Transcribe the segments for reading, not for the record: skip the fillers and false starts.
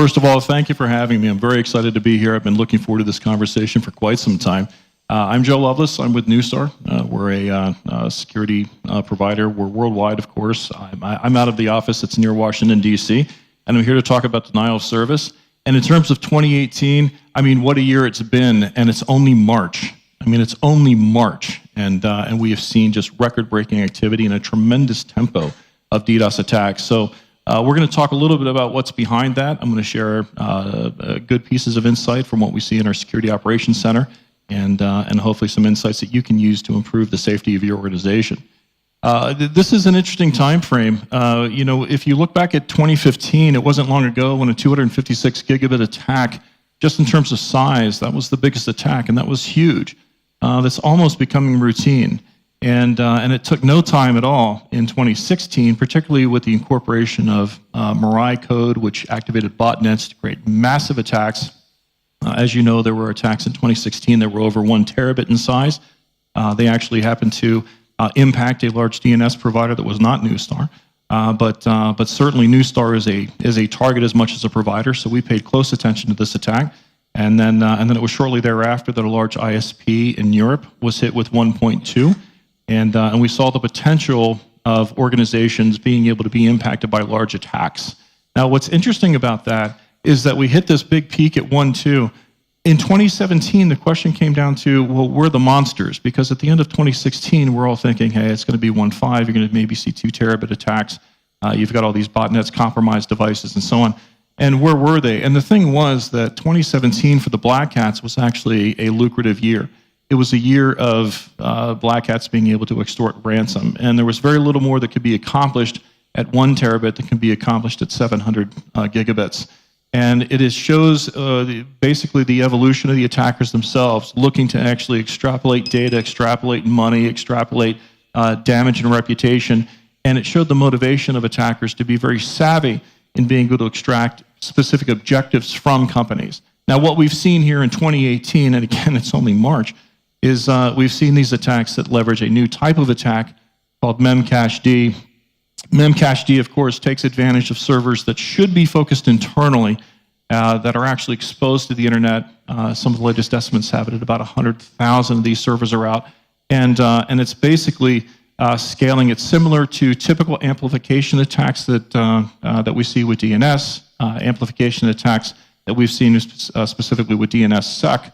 First of all, thank you for having me. I'm very excited to be here. I've been looking forward to this conversation for quite some time. I'm Joe Loveless. I'm with Neustar. We're a security provider. We're worldwide, of course. I'm out of the office. It's near Washington, D.C., and I'm here to talk about denial of service. And in terms of 2018, I mean, what a year it's been, and it's only March. I mean, it's only March, and we have seen just record-breaking activity and a tremendous tempo of DDoS attacks. So we're going to talk a little bit about what's behind that. I'm going to share good pieces of insight from what we see in our Security Operations Center, and hopefully some insights that you can use to improve the safety of your organization. This is an interesting time frame. You know, if you look back at 2015, it wasn't long ago when a 256 gigabit attack, just in terms of size, that was the biggest attack, and that was huge. That's almost becoming routine. And it took no time at all in 2016, particularly with the incorporation of Mirai code, which activated botnets to create massive attacks. As you know, there were attacks in 2016 that were over 1 terabit in size. They actually happened to impact a large DNS provider that was not Neustar. But certainly Neustar is a target as much as a provider, so we paid close attention to this attack. And then it was shortly thereafter that a large ISP in Europe was hit with 1.2. And we saw the potential of organizations being able to be impacted by large attacks. Now, what's interesting about that is that we hit this big peak at 1.2. In 2017, the question came down to, well, we're the monsters, because at the end of 2016, we're all thinking, hey, it's going to be 1.5. You're going to maybe see 2 terabit attacks. You've got all these botnets, compromised devices, and so on. And where were they? And the thing was that 2017 for the Black Hats was actually a lucrative year. It was a year of Black Hats being able to extort ransom, and there was very little more that could be accomplished at 1 terabit that can be accomplished at 700 gigabits. And it shows basically the evolution of the attackers themselves, looking to actually extrapolate data, extrapolate money, extrapolate damage and reputation, and it showed the motivation of attackers to be very savvy in being able to extract specific objectives from companies. Now, what we've seen here in 2018, and again, it's only March, is we've seen these attacks that leverage a new type of attack called Memcache D. Memcache D, of course, takes advantage of servers that should be focused internally that are actually exposed to the internet. Some of the latest estimates have it at about 100,000 of these servers are out. And it's basically scaling it similar to typical amplification attacks that we see with DNS, amplification attacks that we've seen specifically with DNSSEC.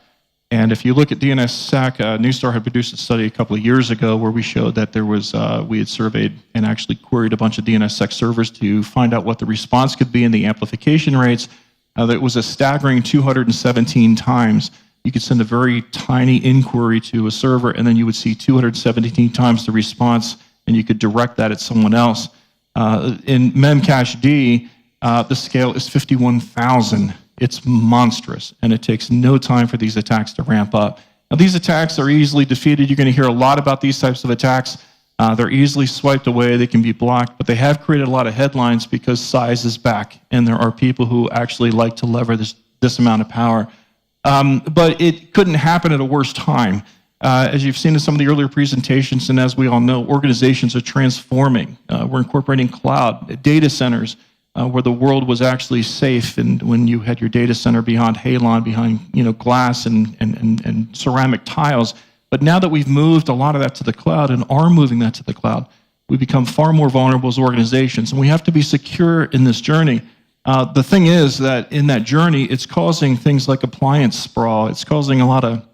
And if you look at DNSSEC, Neustar had produced a study a couple of years ago where we showed that there was, we had surveyed and actually queried a bunch of DNSSEC servers to find out what the response could be in the amplification rates. That was a staggering 217 times. You could send a very tiny inquiry to a server, and then you would see 217 times the response, and you could direct that at someone else. In Memcache D, the scale is 51,000. It's monstrous, and it takes no time for these attacks to ramp up. Now, these attacks are easily defeated. You're going to hear a lot about these types of attacks. They're easily swiped away. They can be blocked, but they have created a lot of headlines because size is back, and there are people who actually like to lever this amount of power. But it couldn't happen at a worse time. As you've seen in some of the earlier presentations, and as we all know, organizations are transforming. We're incorporating cloud, data centers, where the world was actually safe, and when you had your data center behind halon, behind glass and ceramic tiles. But now that we've moved a lot of that to the cloud and are moving that to the cloud, we become far more vulnerable as organizations, and we have to be secure in this journey. The thing is that in that journey, it's causing things like appliance sprawl. It's causing a lot of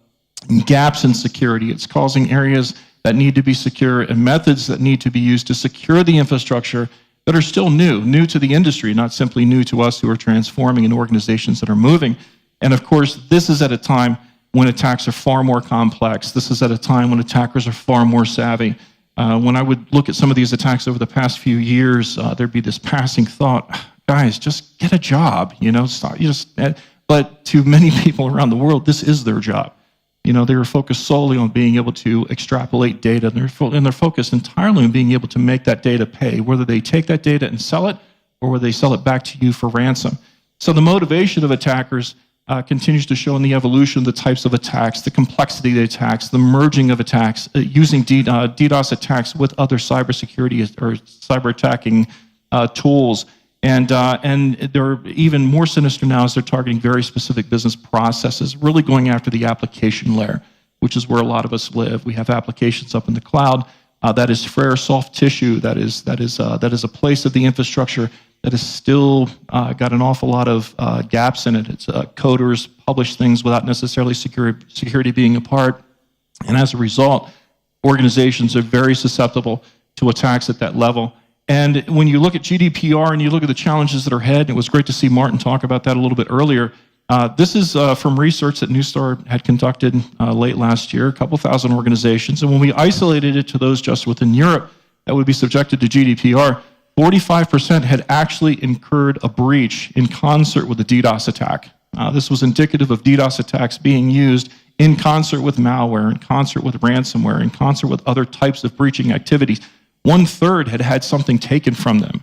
gaps in security. It's causing areas that need to be secure and methods that need to be used to secure the infrastructure that are still new to the industry, not simply new to us who are transforming in organizations that are moving. And of course, this is at a time when attacks are far more complex. This is at a time when attackers are far more savvy. When I would look at some of these attacks over the past few years, there'd be this passing thought, guys, just get a job, but to many people around the world, this is their job. They were focused solely on being able to extrapolate data, and they're focused entirely on being able to make that data pay, whether they take that data and sell it, or whether they sell it back to you for ransom. So the motivation of attackers continues to show in the evolution of the types of attacks, the complexity of the attacks, the merging of attacks, using DDoS attacks with other cybersecurity or cyber attacking tools. And they're even more sinister now as they're targeting very specific business processes, really going after the application layer, which is where a lot of us live. We have applications up in the cloud. That is fair soft tissue. That is a place of the infrastructure that has still got an awful lot of gaps in it. It's coders publish things without necessarily security being a part. And as a result, organizations are very susceptible to attacks at that level. And when you look at GDPR and you look at the challenges that are ahead, it was great to see Martin talk about that a little bit earlier. This is from research that Neustar had conducted late last year, a couple thousand organizations. And when we isolated it to those just within Europe that would be subjected to GDPR, 45% had actually incurred a breach in concert with a DDoS attack. This was indicative of DDoS attacks being used in concert with malware, in concert with ransomware, in concert with other types of breaching activities. 1/3 had had something taken from them.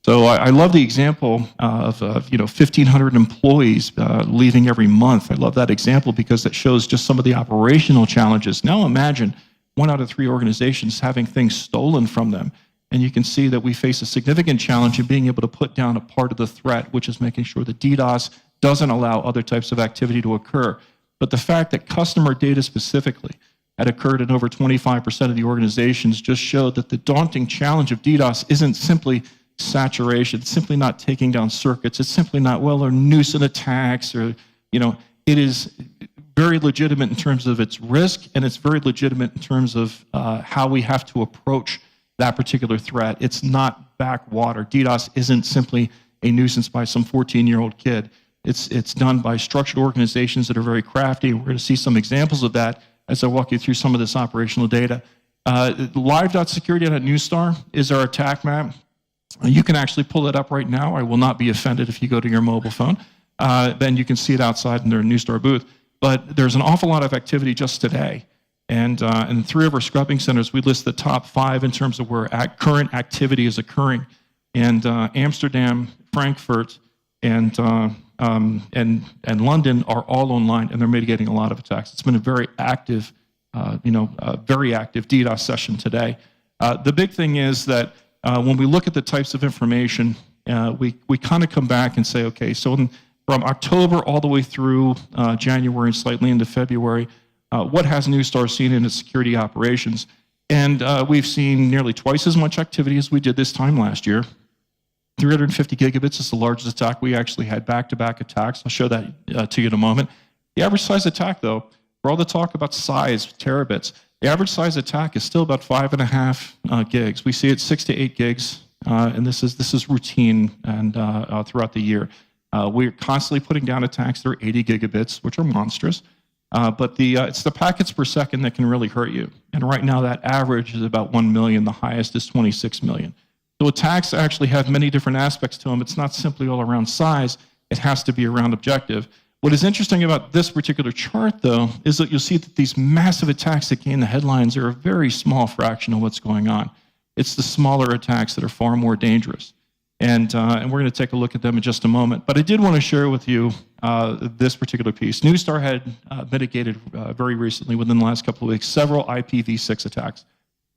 So I love the example of 1,500 employees leaving every month. I love that example because it shows just some of the operational challenges. Now imagine 1 out of 3 organizations having things stolen from them. And you can see that we face a significant challenge in being able to put down a part of the threat, which is making sure that DDoS doesn't allow other types of activity to occur. But the fact that customer data specifically had occurred in over 25% of the organizations just showed that the daunting challenge of DDoS isn't simply saturation, it's simply not taking down circuits, it's simply not, well, or nuisance attacks, or, it is very legitimate in terms of its risk, and it's very legitimate in terms of how we have to approach that particular threat. It's not backwater. DDoS isn't simply a nuisance by some 14-year-old kid. It's done by structured organizations that are very crafty. We're going to see some examples of that as I walk you through some of this operational data. Live.security.neustar is our attack map. You can actually pull it up right now. I will not be offended if you go to your mobile phone. Then you can see it outside in their Neustar booth. But there's an awful lot of activity just today. And in 3 of our scrubbing centers, we list the top 5 in terms of where current activity is occurring. And Amsterdam, Frankfurt, and London are all online, and they're mitigating a lot of attacks. It's been a very active, DDoS session today. The big thing is that when we look at the types of information, we kind of come back and say, okay, so from October all the way through January and slightly into February, what has Neustar seen in its security operations? And we've seen nearly twice as much activity as we did this time last year. 350 gigabits is the largest attack. We actually had back-to-back attacks. I'll show that to you in a moment. The average size attack, though, for all the talk about size, terabits, the average size attack is still about 5.5 gigs. We see it 6 to 8 gigs, and this is routine and throughout the year. We're constantly putting down attacks that are 80 gigabits, which are monstrous. But it's the packets per second that can really hurt you. And right now, that average is about 1 million. The highest is 26 million. So attacks actually have many different aspects to them. It's not simply all around size. It has to be around objective. What is interesting about this particular chart, though, is that you'll see that these massive attacks that gain the headlines are a very small fraction of what's going on. It's the smaller attacks that are far more dangerous. And we're going to take a look at them in just a moment. But I did want to share with you this particular piece. Neustar had mitigated very recently, within the last couple of weeks, several IPv6 attacks.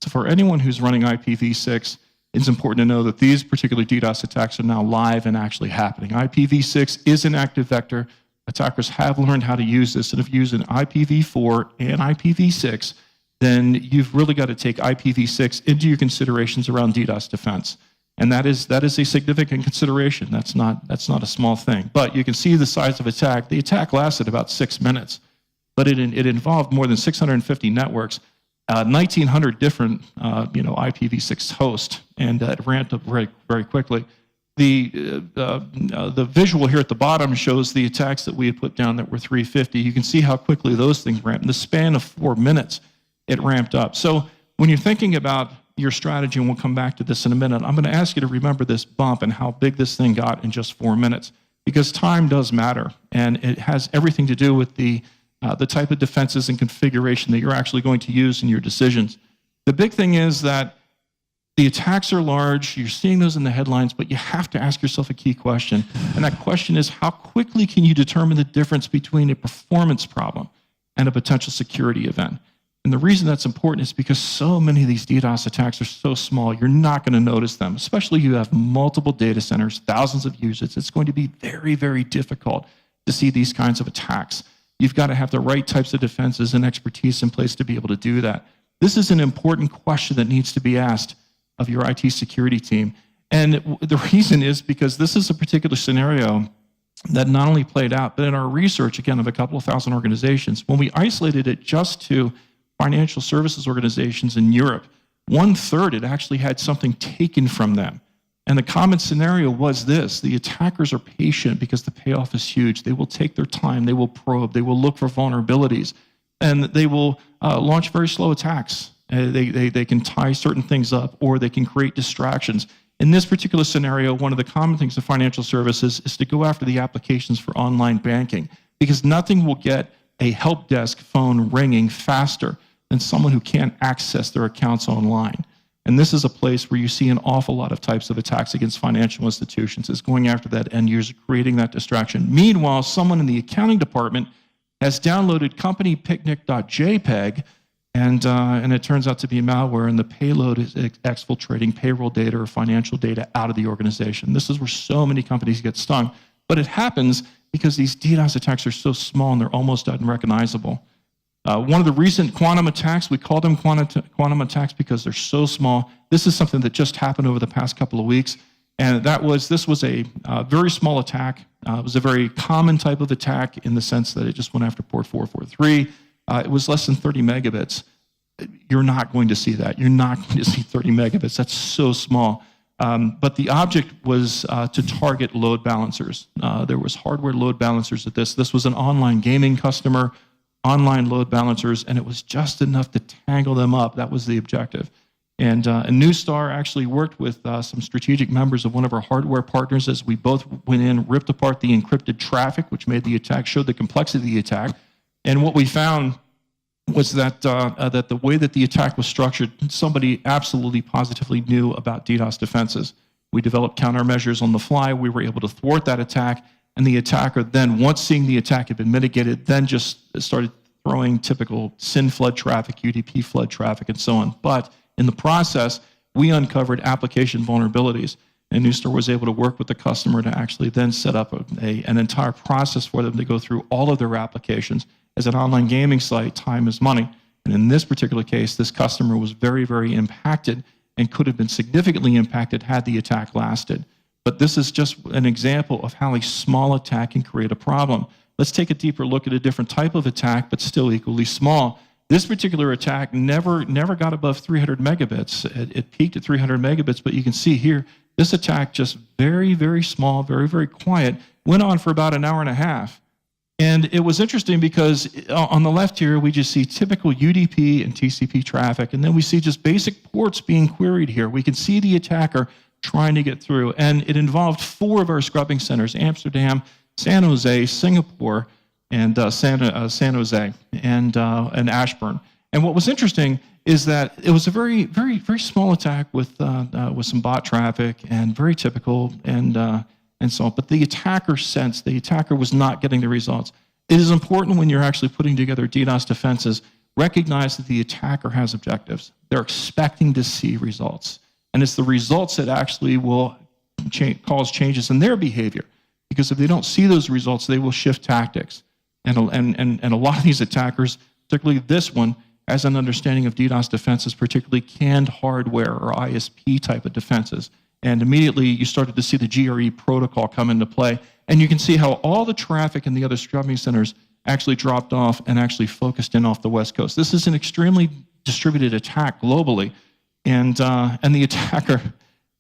So for anyone who's running IPv6, it's important to know that these particular DDoS attacks are now live and actually happening. IPv6 is an active vector. Attackers have learned how to use this, and if you use an IPv4 and IPv6, then you've really got to take IPv6 into your considerations around DDoS defense. And that is a significant consideration. That's not a small thing. But you can see the size of attack. The attack lasted about 6 minutes, but it involved more than 650 networks, 1,900 different IPv6 hosts, and it ramped up very, very quickly. The visual here at the bottom shows the attacks that we had put down that were 350. You can see how quickly those things ramped. In the span of 4 minutes, it ramped up. So when you're thinking about your strategy, and we'll come back to this in a minute, I'm going to ask you to remember this bump and how big this thing got in just 4 minutes, because time does matter, and it has everything to do with the type of defenses and configuration that you're actually going to use in your decisions. The big thing is that the attacks are large, you're seeing those in the headlines, but you have to ask yourself a key question, and that question is, how quickly can you determine the difference between a performance problem and a potential security event? And the reason that's important is because so many of these DDoS attacks are so small, you're not going to notice them, especially if you have multiple data centers, thousands of users. It's going to be very, very difficult to see these kinds of attacks. You've got to have the right types of defenses and expertise in place to be able to do that. This is an important question that needs to be asked of your IT security team. And the reason is because this is a particular scenario that not only played out, but in our research, again, of a couple of thousand organizations, when we isolated it just to financial services organizations in Europe, 1/3 it actually had something taken from them. And the common scenario was this: the attackers are patient because the payoff is huge. They will take their time, they will probe, they will look for vulnerabilities, and they will launch very slow attacks. They can tie certain things up, or they can create distractions. In this particular scenario, one of the common things of financial services is to go after the applications for online banking, because nothing will get a help desk phone ringing faster than someone who can't access their accounts online. And this is a place where you see an awful lot of types of attacks against financial institutions, is going after that end user, creating that distraction. Meanwhile, someone in the accounting department has downloaded companypicnic.jpg, and it turns out to be malware, and the payload is exfiltrating payroll data or financial data out of the organization. This is where so many companies get stung. But it happens because these DDoS attacks are so small and they're almost unrecognizable. One of the recent quantum attacks, we call them quantum attacks because they're so small. This is something that just happened over the past couple of weeks. And this was a very small attack. It was a very common type of attack in the sense that it just went after port 443. It was less than 30 megabits. You're not going to see that. You're not going to see 30 megabits. That's so small. But the object was to target load balancers. There was hardware load balancers at this. This was an online gaming customer, online load balancers, and it was just enough to tangle them up. That was the objective. And Neustar actually worked with some strategic members of one of our hardware partners as we both went in, ripped apart the encrypted traffic, which made the attack, showed the complexity of the attack. And what we found was that that the way that the attack was structured, somebody absolutely positively knew about DDoS defenses. We developed countermeasures on the fly. We were able to thwart that attack, and the attacker then, once seeing the attack had been mitigated, then just started throwing typical SYN flood traffic, UDP flood traffic, and so on. But in the process, we uncovered application vulnerabilities, and Neustar was able to work with the customer to actually then set up an entire process for them to go through all of their applications. As an online gaming site, time is money. And in this particular case, this customer was very, very impacted and could have been significantly impacted had the attack lasted. But this is just an example of how a small attack can create a problem. Let's take a deeper look at a different type of attack, but still equally small. This particular attack never got above 300 megabits. It peaked at 300 megabits, but you can see here, this attack just very, very small, very, very quiet, went on for about an hour and a half. And it was interesting because on the left here, we just see typical UDP and TCP traffic, and then we see just basic ports being queried here. We can see the attacker trying to get through, and it involved 4 of our scrubbing centers: Amsterdam, San Jose, Singapore, and San Jose, and Ashburn. And what was interesting is that it was a very, very, very small attack with some bot traffic, and very typical, and so on. But the attacker sensed the attacker was not getting the results. It is important when you're actually putting together DDoS defenses, recognize that the attacker has objectives. They're expecting to see results. And it's the results that actually will cause changes in their behavior. Because if they don't see those results, they will shift tactics. And a lot of these attackers, particularly this one, has an understanding of DDoS defenses, particularly canned hardware or ISP type of defenses. And immediately you started to see the GRE protocol come into play. And you can see how all the traffic in the other scrubbing centers actually dropped off and actually focused in off the West Coast. This is an extremely distributed attack globally. And the attacker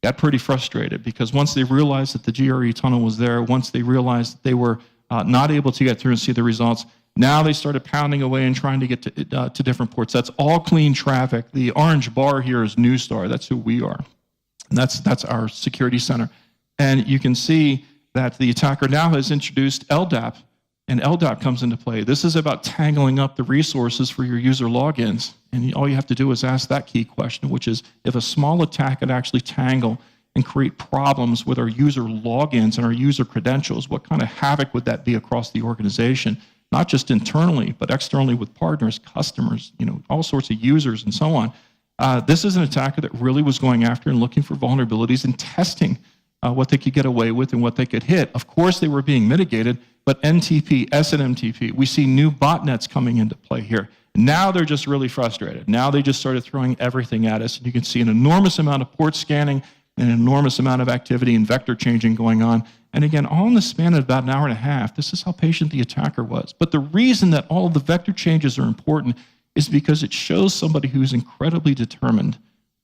got pretty frustrated because once they realized that the GRE tunnel was there, once they realized that they were not able to get through and see the results, now they started pounding away and trying to get to different ports. That's all clean traffic. The orange bar here is Neustar. That's who we are. And that's our security center. And you can see that the attacker now has introduced LDAP, and LDAP comes into play. This is about tangling up the resources for your user logins. And all you have to do is ask that key question, which is if a small attack could actually tangle and create problems with our user logins and our user credentials, what kind of havoc would that be across the organization? not just internally, but externally with partners, customers, all sorts of users and so on. This is an attacker that really was going after and looking for vulnerabilities and testing what they could get away with and what they could hit. Of course, they were being mitigated, but NTP, SNMTP, we see new botnets coming into play here. Now they're just really frustrated. Now they just started throwing everything at us. And you can see an enormous amount of port scanning, an enormous amount of activity and vector changing going on. And again, all in the span of about an hour and a half. This is how patient the attacker was. But the reason that all of the vector changes are important is because it shows somebody who's incredibly determined.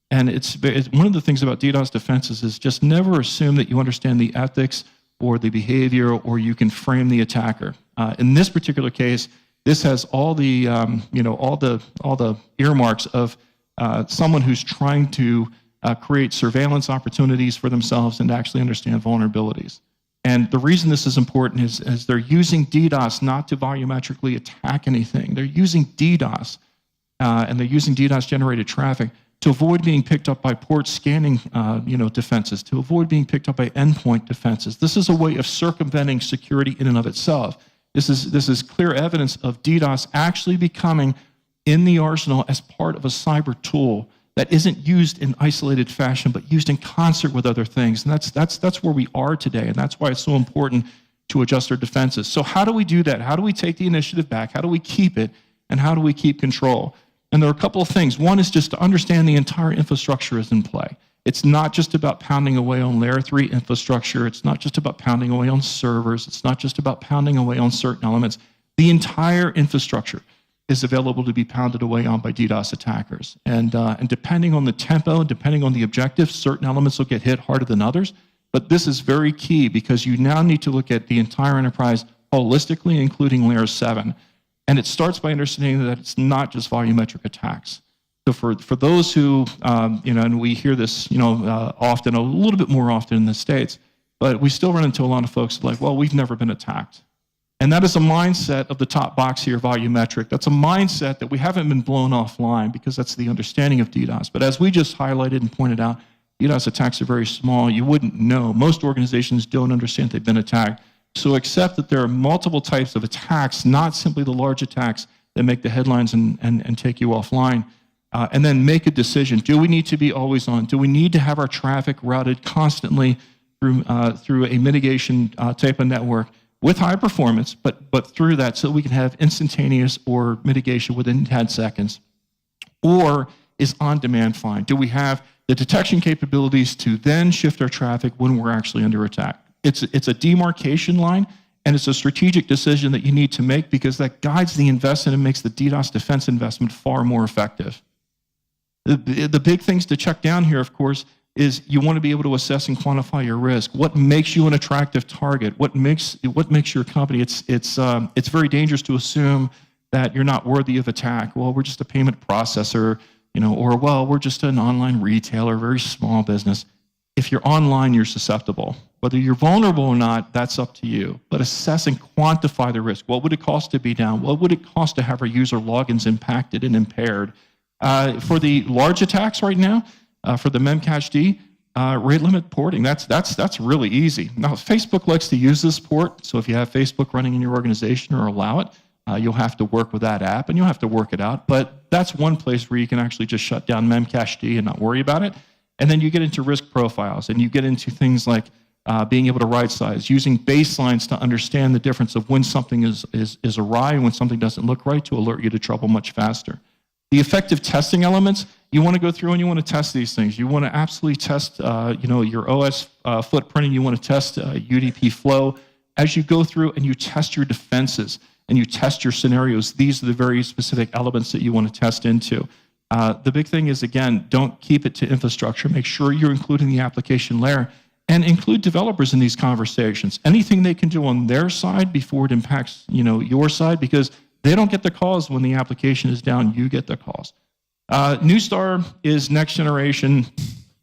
And it's one of the things about DDoS defenses is just never assume that you understand the ethics or the behavior or you can frame the attacker. In this particular case, this has all the all the earmarks of someone who's trying to create surveillance opportunities for themselves and actually understand vulnerabilities. And the reason this is important is they're using DDoS not to volumetrically attack anything. They're using DDoS, and they're using DDoS-generated traffic to avoid being picked up by port scanning defenses, to avoid being picked up by endpoint defenses. This is a way of circumventing security in and of itself. This is clear evidence of DDoS actually becoming in the arsenal as part of a cyber tool that isn't used in isolated fashion, but used in concert with other things. And that's where we are today, and that's why it's so important to adjust our defenses. So how do we do that? How do we take the initiative back? How do we keep it? And how do we keep control? And there are a couple of things. One is just to understand the entire infrastructure is in play. It's not just about pounding away on layer 3 infrastructure. It's not just about pounding away on servers. It's not just about pounding away on certain elements. The entire infrastructure is available to be pounded away on by DDoS attackers. And depending on the tempo and depending on the objective, certain elements will get hit harder than others. But this is very key because you now need to look at the entire enterprise holistically, including layer 7. And it starts by understanding that it's not just volumetric attacks. So for those who, and we hear this, often, a little bit more often in the States, but we still run into a lot of folks like, well, we've never been attacked. And that is a mindset of the top box here, volumetric. That's a mindset that we haven't been blown offline because that's the understanding of DDoS. But as we just highlighted and pointed out, DDoS attacks are very small. You wouldn't know. Most organizations don't understand they've been attacked. So accept that there are multiple types of attacks, not simply the large attacks that make the headlines and take you offline. And then make a decision. Do we need to be always on? Do we need to have our traffic routed constantly through a mitigation type of network with high performance, but through that so we can have instantaneous or mitigation within 10 seconds? Or is on-demand fine? Do we have the detection capabilities to then shift our traffic when we're actually under attack? It's a demarcation line, and it's a strategic decision that you need to make because that guides the investment and makes the DDoS defense investment far more effective. The big things to check down here, of course, is you want to be able to assess and quantify your risk. What makes you an attractive target? What makes your company? It's very dangerous to assume that you're not worthy of attack. Well, we're just a payment processor, or well, we're just an online retailer, very small business. If you're online, you're susceptible. Whether you're vulnerable or not, that's up to you. But assess and quantify the risk. What would it cost to be down? What would it cost to have our user logins impacted and impaired? For the large attacks right now, for the Memcache D, rate limit porting, that's really easy. Now, Facebook likes to use this port, so if you have Facebook running in your organization or allow it, you'll have to work with that app and you'll have to work it out. But that's one place where you can actually just shut down Memcache D and not worry about it. And then you get into risk profiles and you get into things like being able to right size, using baselines to understand the difference of when something is awry and when something doesn't look right to alert you to trouble much faster. The effective testing elements, you want to go through and you want to test these things. You want to absolutely test your OS footprint, and you want to test UDP flow. As you go through and you test your defenses and you test your scenarios, these are the very specific elements that you want to test into. The big thing is, again, don't keep it to infrastructure. Make sure you're including the application layer and include developers in these conversations. Anything they can do on their side before it impacts your side, because they don't get the calls when the application is down, you get the calls. Neustar is next generation.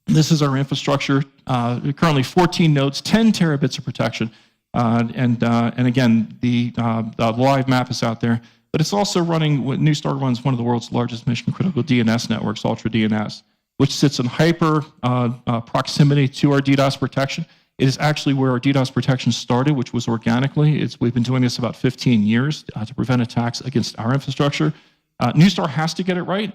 This is our infrastructure. Currently 14 nodes, 10 terabits of protection. And again, the live map is out there. But it's also running, Neustar runs one of the world's largest mission critical DNS networks, Ultra DNS, which sits in hyper proximity to our DDoS protection. It is actually where our DDoS protection started, which was organically. We've been doing this about 15 years to prevent attacks against our infrastructure. Neustar has to get it right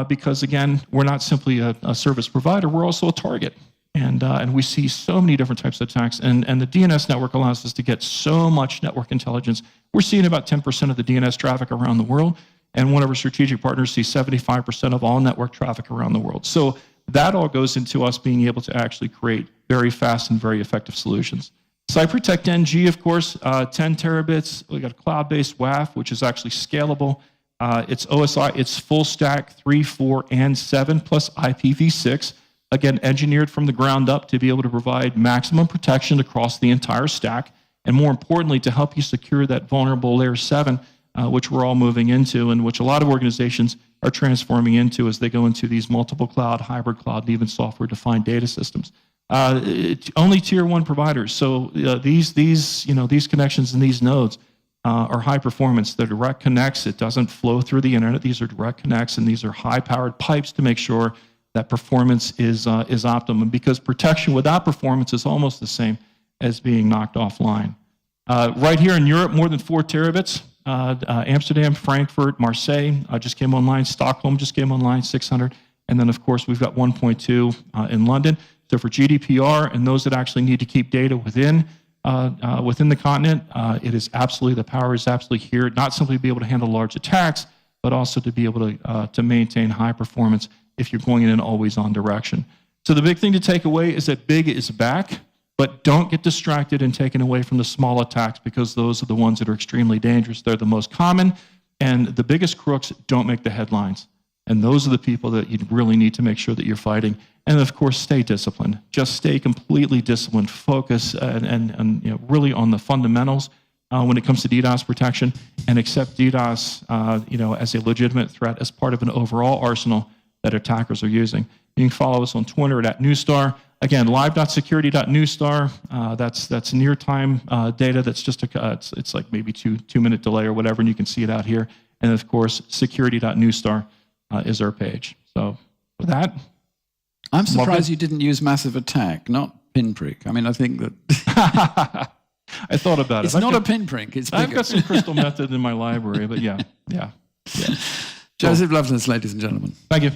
because, again, we're not simply a service provider, we're also a target. And we see so many different types of attacks, and the DNS network allows us to get so much network intelligence. We're seeing about 10% of the DNS traffic around the world, and one of our strategic partners sees 75% of all network traffic around the world. So that all goes into us being able to actually create very fast and very effective solutions. CyberProtect NG, of course, 10 terabits. We got a cloud-based WAF, which is actually scalable. It's OSI, it's full stack 3, 4, and 7, plus IPv6. Again, engineered from the ground up to be able to provide maximum protection across the entire stack, and more importantly, to help you secure that vulnerable layer 7, which we're all moving into, and which a lot of organizations are transforming into as they go into these multiple cloud, hybrid cloud, and even software-defined data systems. Only tier 1 providers. So these connections and these nodes are high performance. They're direct connects. It doesn't flow through the internet. These are direct connects, and these are high-powered pipes to make sure that performance is optimum, because protection without performance is almost the same as being knocked offline. Right here in Europe, more than 4 terabits. Amsterdam, Frankfurt, Marseille just came online. Stockholm just came online, 600. And then, of course, we've got 1.2 in London. So for GDPR and those that actually need to keep data within the continent, it is absolutely, the power is absolutely here, not simply to be able to handle large attacks, but also to be able to maintain high performance if you're going in an always-on direction. So the big thing to take away is that big is back, but don't get distracted and taken away from the small attacks, because those are the ones that are extremely dangerous. They're the most common, and the biggest crooks don't make the headlines. And those are the people that you really need to make sure that you're fighting. And of course, stay disciplined. Just stay completely disciplined, focus, and really on the fundamentals when it comes to DDoS protection, and accept DDoS as a legitimate threat as part of an overall arsenal that attackers are using. You can follow us on Twitter at Neustar. Again, live.security.neustar. That's near-time data. That's just it's like maybe two-minute delay or whatever, and you can see it out here. And of course, security.neustar is our page. So with that, I'm surprised you didn't use massive attack, not pinprick. I mean, I think that I thought about it. It's not a pinprick. It's bigger. I've got some crystal method in my library, but yeah. Joseph Loveless, ladies and gentlemen. Thank you.